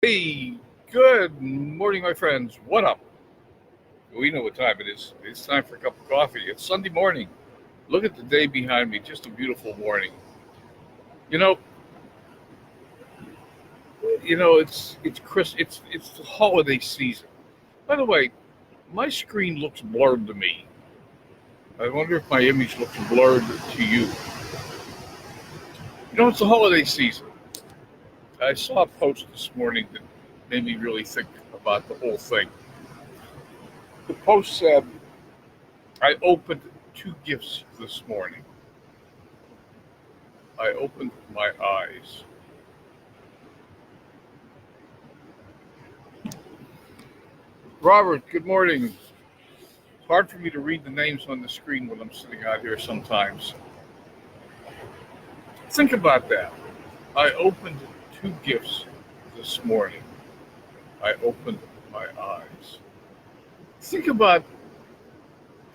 Hey, good morning, my friends. What up? We know what time it is. It's time for a cup of coffee. It's Sunday morning. Look at the day behind me. Just a beautiful morning. You know, it's Chris. It's the holiday season. By the way, my screen looks blurred to me. I wonder if my image looks blurred to you. It's the holiday season. I saw a post this morning that made me really think about the whole thing. The post said, I opened two gifts this morning. I opened my eyes. Robert, good morning. It's hard for me to read the names on the screen when I'm sitting out here sometimes. Think about that. I opened two gifts this morning. I opened my eyes. Think about,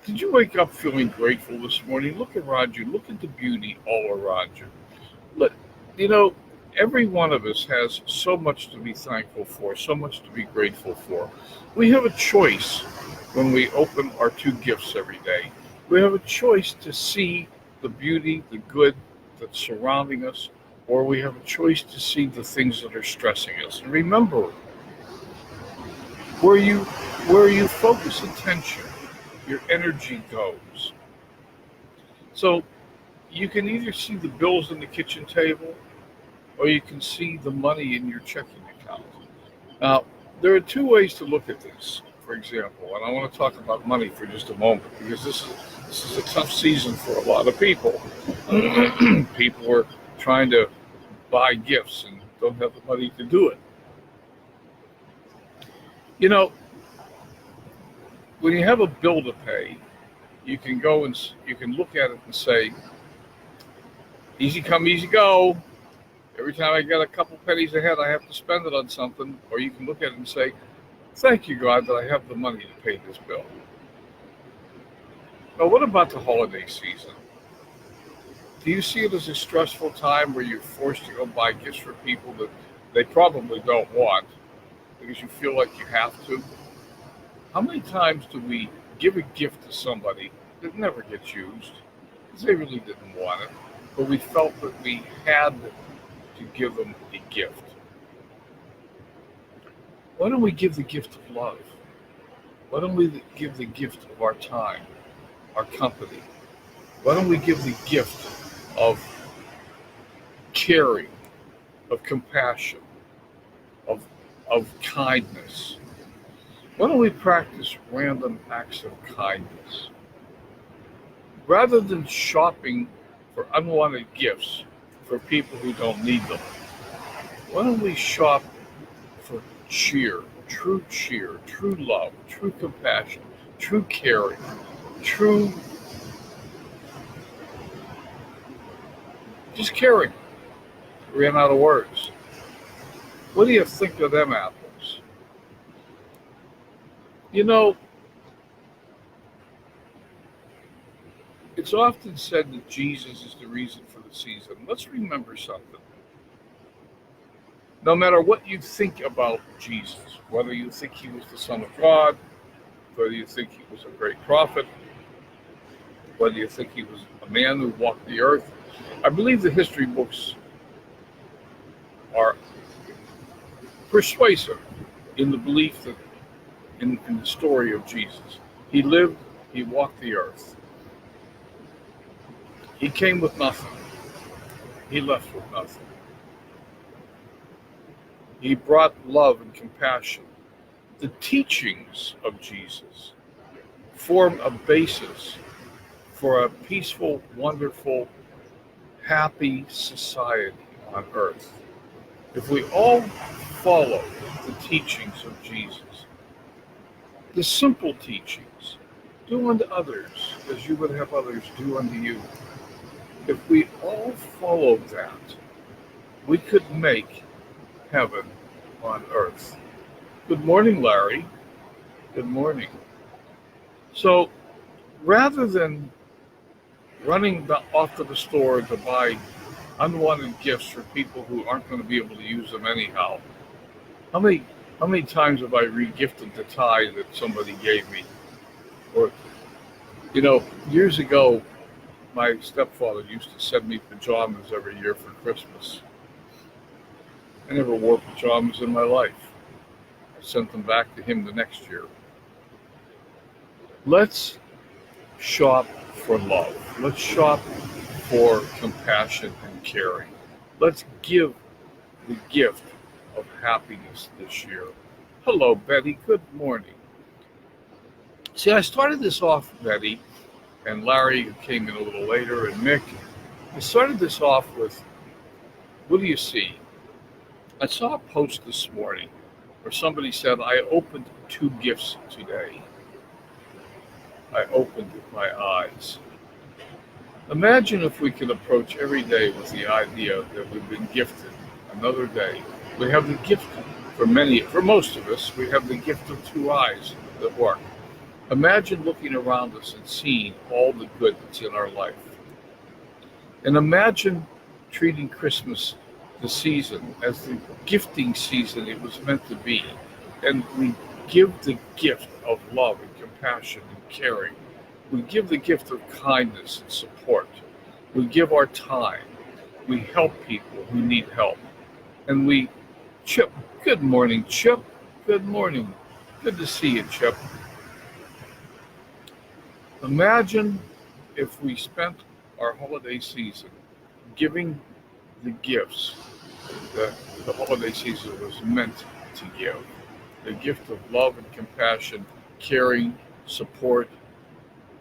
did you wake up feeling grateful this morning? Look around you. Look at the beauty all around you. Look, you know, every one of us has so much to be thankful for, so much to be grateful for. We have a choice when we open our two gifts every day. We have a choice to see the beauty, the good that's surrounding us, or we have a choice to see the things that are stressing us. And remember, where you focus attention, your energy goes. So you can either see the bills on the kitchen table or you can see the money in your checking account. Now, there are two ways to look at this, for example, and I want to talk about money for just a moment because this is a tough season for a lot of people. People are trying to buy gifts and don't have the money to do it. You know, when you have a bill to pay, you can go and you can look at it and say, easy come, easy go. Every time I get a couple pennies ahead, I have to spend it on something. Or you can look at it and say, thank you, God, that I have the money to pay this bill. Now, what about the holiday season? Do you see it as a stressful time where you're forced to go buy gifts for people that they probably don't want because you feel like you have to? How many times do we give a gift to somebody that never gets used because they really didn't want it, but we felt that we had to give them a gift? Why don't we give the gift of love? Why don't we give the gift of our time, our company? Why don't we give the gift of caring, of compassion, of kindness? Why don't we practice random acts of kindness? Rather than shopping for unwanted gifts for people who don't need them, why don't we shop for cheer, true love, true compassion, true caring, true just caring? Ran out of words. What do you think of them apples? You know, it's often said that Jesus is the reason for the season. Let's remember something. No matter what you think about Jesus, whether you think he was the Son of God, whether you think he was a great prophet, whether you think he was a man who walked the earth, I believe the history books are persuasive in the belief that in the story of Jesus. He lived, he walked the earth. He came with nothing. He left with nothing. He brought love and compassion. The teachings of Jesus form a basis for a peaceful, wonderful, happy society on earth. If we all follow the teachings of Jesus, the simple teachings, do unto others as you would have others do unto you. If we all follow that, we could make heaven on earth. Good morning, Larry. Good morning. So rather than running off to the store to buy unwanted gifts for people who aren't going to be able to use them anyhow, How many times have I regifted the tie that somebody gave me? Or, years ago, my stepfather used to send me pajamas every year for Christmas. I never wore pajamas in my life. I sent them back to him the next year. Let's shop for love. Let's shop for compassion and caring. Let's give the gift of happiness this year. Hello, Betty. Good morning. See, I started this off, Betty, and Larry, who came in a little later, and Mick. I started this off with, what do you see? I saw a post this morning where somebody said, I opened 2 gifts today. I opened my eyes. Imagine if we could approach every day with the idea that we've been gifted another day. We have the gift, for most of us, we have the gift of 2 eyes that work. Imagine looking around us and seeing all the good that's in our life. And imagine treating Christmas, the season, as the gifting season it was meant to be. And we give the gift of love and compassion and caring. We give the gift of kindness and support. We give our time. We help people who need help. And we, Chip, good morning, Chip. Good morning. Good to see you, Chip. Imagine if we spent our holiday season giving the gifts that the holiday season was meant to give. The gift of love and compassion, caring, support,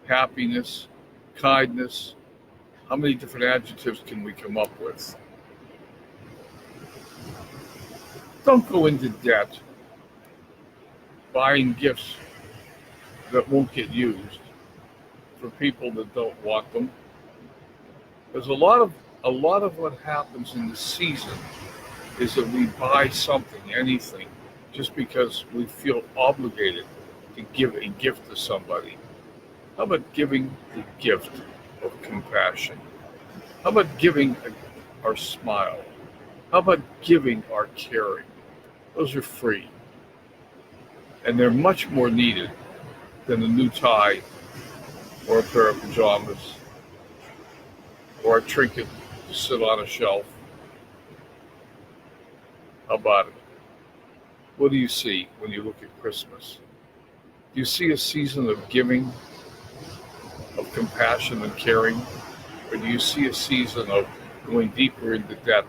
happiness, kindness. How many different adjectives can we come up with? Don't go into debt buying gifts that won't get used for people that don't want them. There's a lot of what happens in the season is that we buy something, anything, just because we feel obligated to give a gift to somebody. How about giving the gift of compassion? How about giving our smile? How about giving our caring? Those are free. And they're much more needed than a new tie or a pair of pajamas or a trinket to sit on a shelf. How about it? What do you see when you look at Christmas? Do you see a season of giving, of compassion and caring? Or do you see a season of going deeper into debt?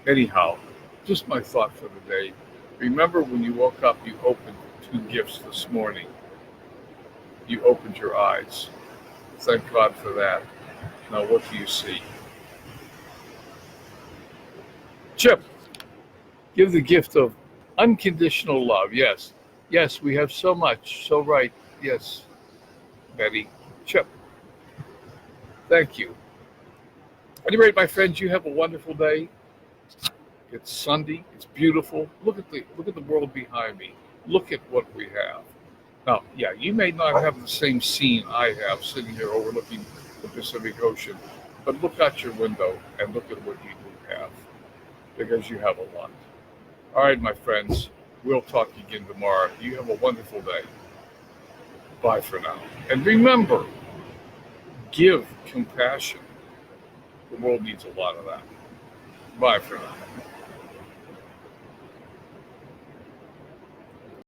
Anyhow, just my thought for the day. Remember when you woke up, you opened 2 gifts this morning. You opened your eyes. Thank God for that. Now what do you see? Chip, give the gift of unconditional love. Yes. Yes, we have so much. So right. Yes, Betty. Chip. Thank you. At any rate, my friends, you have a wonderful day. It's Sunday. It's beautiful. Look at the world behind me. Look at what we have. Now, yeah, you may not have the same scene I have sitting here overlooking the Pacific Ocean, but look out your window and look at what you do have, because you have a lot. All right, my friends, we'll talk again tomorrow. You have a wonderful day. Bye for now. And remember, give compassion. The world needs a lot of that. Bye for now.